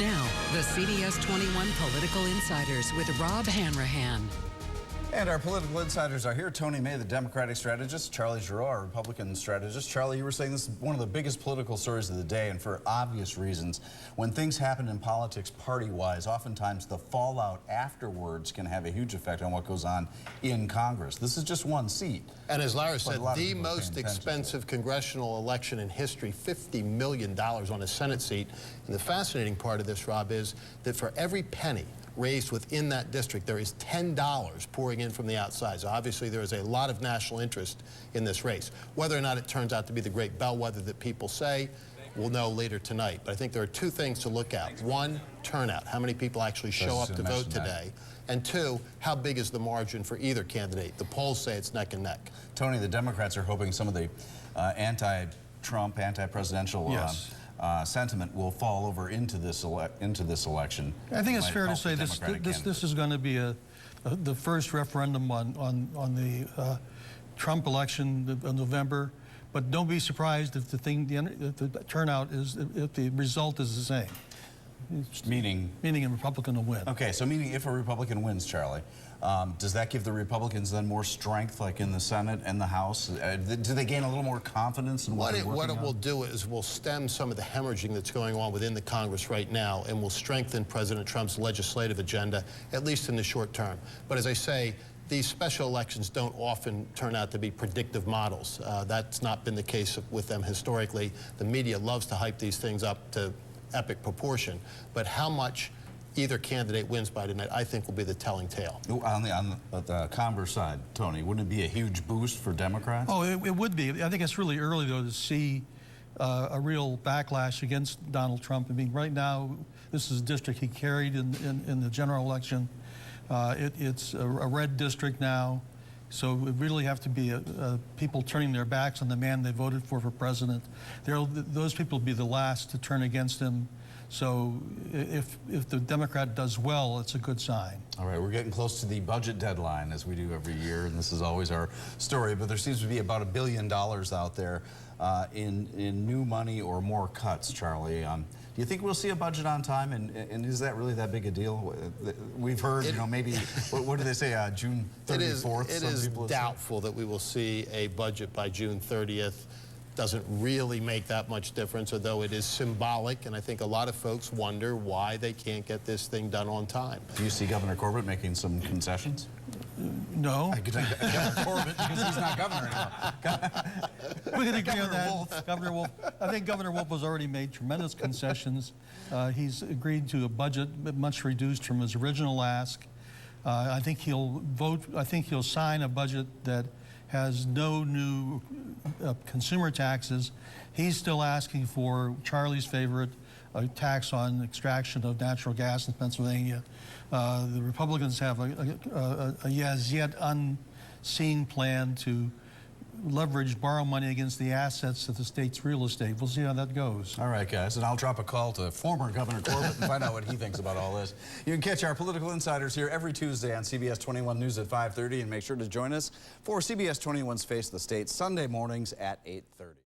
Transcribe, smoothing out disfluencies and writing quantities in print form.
Now, the CBS 21 Political Insiders with Rob Hanrahan. And our political insiders are here. Tony May, the Democratic strategist, Charlie Gerow, our Republican strategist. Charlie, you were saying this is one of the biggest political stories of the day, and for obvious reasons. When things happen in politics party-wise, oftentimes the fallout afterwards can have a huge effect on what goes on in Congress. This is just one seat. And as Lara said, the most expensive congressional election in history, $50 million on a Senate seat. And the fascinating part of this, Rob, is that for every penny raised within that district, there is $10 pouring in from the outside. So obviously there is a lot of national interest in this race. Whether or not it turns out to be the great bellwether that people say, we'll know later tonight. But I think there are two things to look at. One, turnout. How many people actually show up to vote today? And two, how big is the margin for either candidate? The polls say it's neck and neck. Tony, the Democrats are hoping some of the anti-Trump, anti-presidential sentiment will fall over into this election. I think it's fair to say this is going to be the first referendum on the Trump election in November. But don't be surprised if the turnout is, if the result is the same. Meaning a Republican will win. Okay, so meaning if a Republican wins, Charlie, does that give the Republicans then more strength, like in the Senate and the House? Do they gain a little more confidence in what they're working on? What it will do is will stem some of the hemorrhaging that's going on within the Congress right now, and will strengthen President Trump's legislative agenda, at least in the short term. But as I say, these special elections don't often turn out to be predictive models. That's not been the case with them historically. The media loves to hype these things up to epic proportion, but how much either candidate wins by tonight, I think, will be the telling tale. On the converse side, Tony, wouldn't it be a huge boost for Democrats? Oh, it would be. I think it's really early, though, to see a real backlash against Donald Trump. I mean, right now, this is a district he carried in the general election. It's a red district now, so it really have to be people turning their backs on the man they voted for president. Those people will be the last to turn against him. So if the Democrat does well, it's a good sign. All right, we're getting close to the budget deadline, as we do every year, and this is always our story, but there seems to be about $1 billion out there in new money or more cuts, Charlie. Do you think we'll see a budget on time, and is that really that big a deal? We've heard, you know, maybe, what do they say, June 34th? It is doubtful that we will see a budget by June 30th. Doesn't really make that much difference, although it is symbolic, and I think a lot of folks wonder why they can't get this thing done on time. Do you see Governor Corbett making some concessions? No. Governor Corbett, because he's not governor anymore. We can agree on that. Governor Wolf. I think Governor Wolf has already made tremendous concessions. He's agreed to a budget much reduced from his original ask. I think he'll sign a budget that has no new consumer taxes. He's still asking for Charlie's favorite, a tax on extraction of natural gas in Pennsylvania. The Republicans have a as yet unseen plan to borrow money against the assets of the state's real estate. We'll see how that goes. All right, guys, and I'll drop a call to former Governor Corbett and find out what he thinks about all this. You can catch our political insiders here every Tuesday on CBS 21 News at 5:30, and make sure to join us for CBS 21's Face the State Sunday mornings at 8:30.